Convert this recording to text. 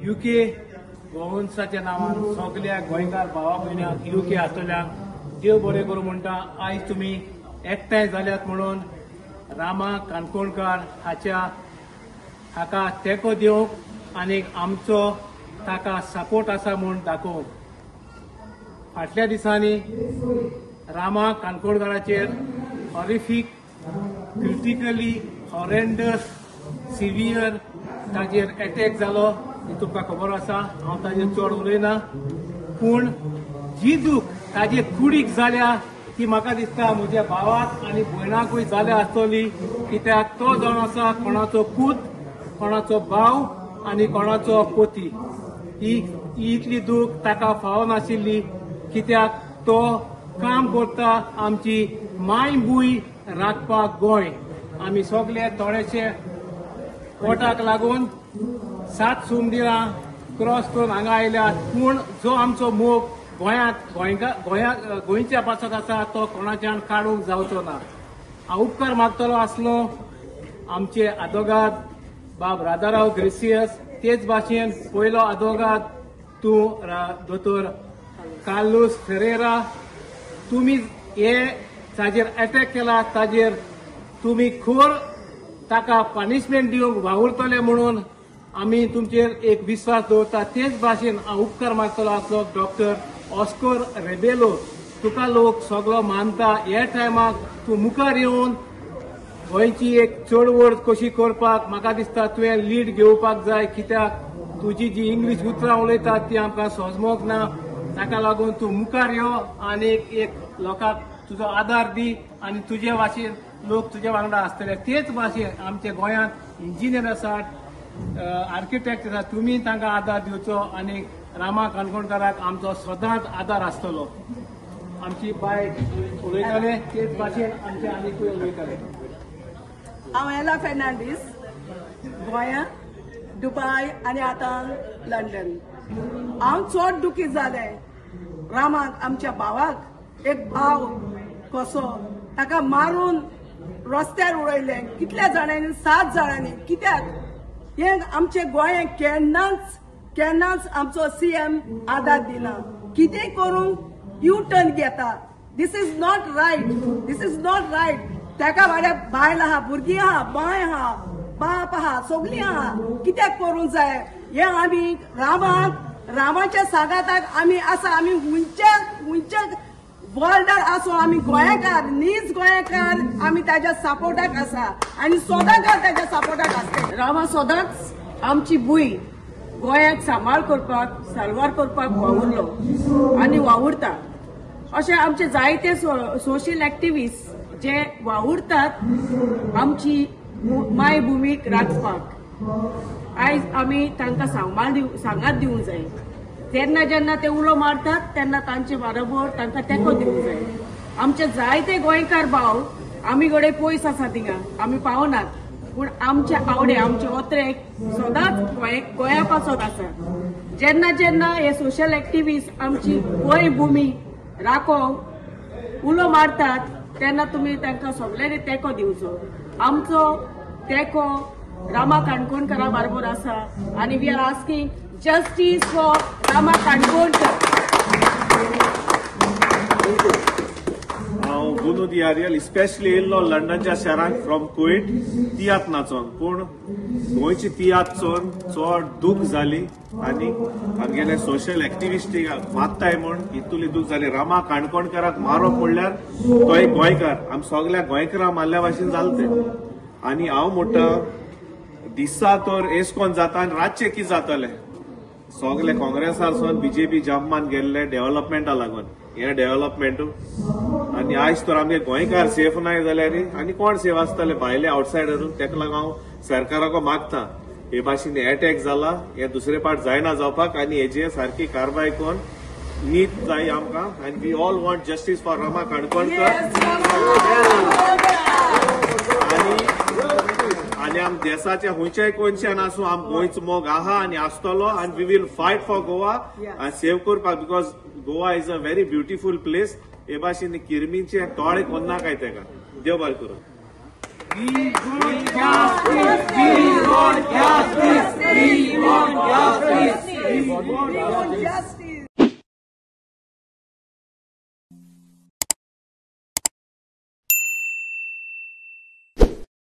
UK गोवन्साच्या नावान सगळ्या गोंयकार भावा भयणांक युके आसतल्यांक देव बरें करूं म्हणटा। आयज तुमी एकठांय जाल्यात म्हणून रामा काणकोणकार हाका तेंको दिवंक आनी आमचो ताका सपोर्ट आसा म्हूण दाखोवंक। फाटल्या दिसांनी रामा काणकोणकाराचेर हॉरिफीक क्रिटिकली हॉरेंडस सिवियर ताजेर अटॅक जालो ही तुमकां खबर आसा। हांव ताजेर चड उलयना, पूण जी दूख ताजे कुडीक जाल्या ती म्हाका दिसता म्हज्या भावाक आनी भयणाकूय जाल्या आसतली, कित्याक तो जावन आसा कोणाचो पूत, कोणाचो भाव आनी कोणाचो पोती। ही इतली दूख ताका फावो नाशिल्ली, कित्याक तो काम करता आमची मायभूंय राखपाक गोंय। आमी सगळे थोडेशे कोटाक लागून 7 सुमदिरां क्रॉस करून हांगा आयल्यात, पूण जो आमचो मोग गोंयच्या पासत आसा तो कोणाच्यान काडूंक जावचो ना। हांव उपकार मागतलो आसलो आमचे आदोगाद बाब राजाराव ग्रेसियस, तेच भाशेन पयलो आदोगाद तूं दोतोर कार्लोस फेरेरा, तुमी हे ताजेर अटॅक केला ताजेर तुमी खोर ताका पनिशमेंट दिवंक वावुरतले म्हणून आमी तुमचेर एक विश्वास दवरता। तेच भाशेन हांव उपकार मागतलो आसलो डॉक्टर ऑस्कर रेबेलो, तुका लोक सगळो मानता, ह्या टायमाक तूं मुखार येवन गोंयची एक चळवळ कशी करपाक म्हाका दिसता तुवें लीड घेवपाक जाय, कित्याक तुजी जी इंग्लीश उतरां उलयतात ती आमकां समजूंक ना। ताका लागून तूं मुखार यो आनी एक लोकांक तुजो आदार दी आनी तुजे भाशेन लोक तुजे वांगडा आसतले। तेच भाशेन आमच्या गोंयांत इंजिनियर आसात, आर्किटेक्ट आसात, तुमी तांकां आदार दिवचो आनी रामा काणकोणकाराक आमचो सदांच आदार आसतलो। आमची बाय उलयताले तेच भाशेन आमचे आनीकूय उलयताले। हांव एला फेर्नांडीस, गोंयांत, दुबय आनी आतां लंडन। हांव चड दुखी जालें रामाक, आमच्या भावाक एक भाव कसो ताका मारून रस्त्यार उडयलें, कितल्या जाणांनी 7 जाणांनी। कित्याक हे आमचे गोंय केन्नाच आमचो सीएम आदार दिना, कितें करून यू टर्न घेता। दिस इज नॉट रायट। ताका वाड्या बायल आहा, भुरगीं आहा, बाय आहा, बाप आहा, सगलीं आहा, कित्याक करूंक जाय हे आमी रामाच्या सागाताक आमी आसा। आमी हुंच्या वर्ल्डार आसो, आमी गोंयकार, नीज गोंयकार, आमी ताज्या सपोर्टाक आसा आनी सदांच ताज्या सपोर्टाक आसता। रामा सदांच आमची भूंय गोंयाक सांबाळ करपाक, साल्वार करपाक वावुरलो आनी वावुरता। अशें आमचे जायते सोशल एक्टिविस्ट जे वावुरतात आमची मायभुमीक राखपाक, आयज आमी तांकां सांगात दिवंक जाय। जेन्ना ते उलो मारतात तेन्ना तांचे बरोबर तांकां तेंको दिवंक जाय। आमचे जायते गोंयकार भाव आमी कडेन पयस आसा थिंगा, आमी पावनात, पूण आमचे आवडे आमचे ओत्रेक सदांच गोंया पासत आसा। जेन्ना हे सोशल एक्टिविस्ट आमची गोंय भुमी राखोवंक उलो मारतात तेन्ना तुमी तांकां सगळ्यांनी तेंको दिवचो। आमचो तेंको रामा काणकोणकारा बरोबर आसा आनी we are asking justice for Rama Kankonkar. हांव गुनू दियारियल स्पेशली येयल्लो लंडनच्या शारांत फ्रॉम कुवेट तियात्र नाचोन, पूण गोंयची तियात्र चोवन चड दूख जाली आनी आमगेले सोशल एक्टिविस्ट मारताय म्हूण इतुली दूख जाली। रामा काणकोणकाराक मारो पडल्यार तो एक गोंयकार, आमी सगळ्या गोंयकारांक मारल्या भाशेन जालें तें। आनी हांव म्हणटा दिसा तर एसकोन जाता आनी रातचे कितें जातलें, सगळे काँग्रेसारसून बीजेपी जम्मान गेल्ले डेव्हलपमेंटा लागून हे डेव्हलपमेंट आनी आयज तर आमगे गोंयकार सेफ नाय जाल्यार आनी कोण सेफ आसतले, भायले आउटसायडरून। तेका लागून हांव सरकाराक मागता हे भाशेन अटॅक जाला हे दुसरे फावट जायना जावपाक आनी हेजेर सारकी कारवाय करून नीट जाय आमकां। आनी we all want justice for Rama Kankonkar आनी आम देशाच्या खंयच्याय कोनशान आसूं आम गोंयचो मोग आहा आनी आसतलो आनी we will fight for Goa आनी सेव करपाक, because Goa is a very beautiful place. हे भाशेन किरमीचे तोळे कोन्ना काय तेका। देव बरें करूं। We want justice. We want justice. We want justice. Justice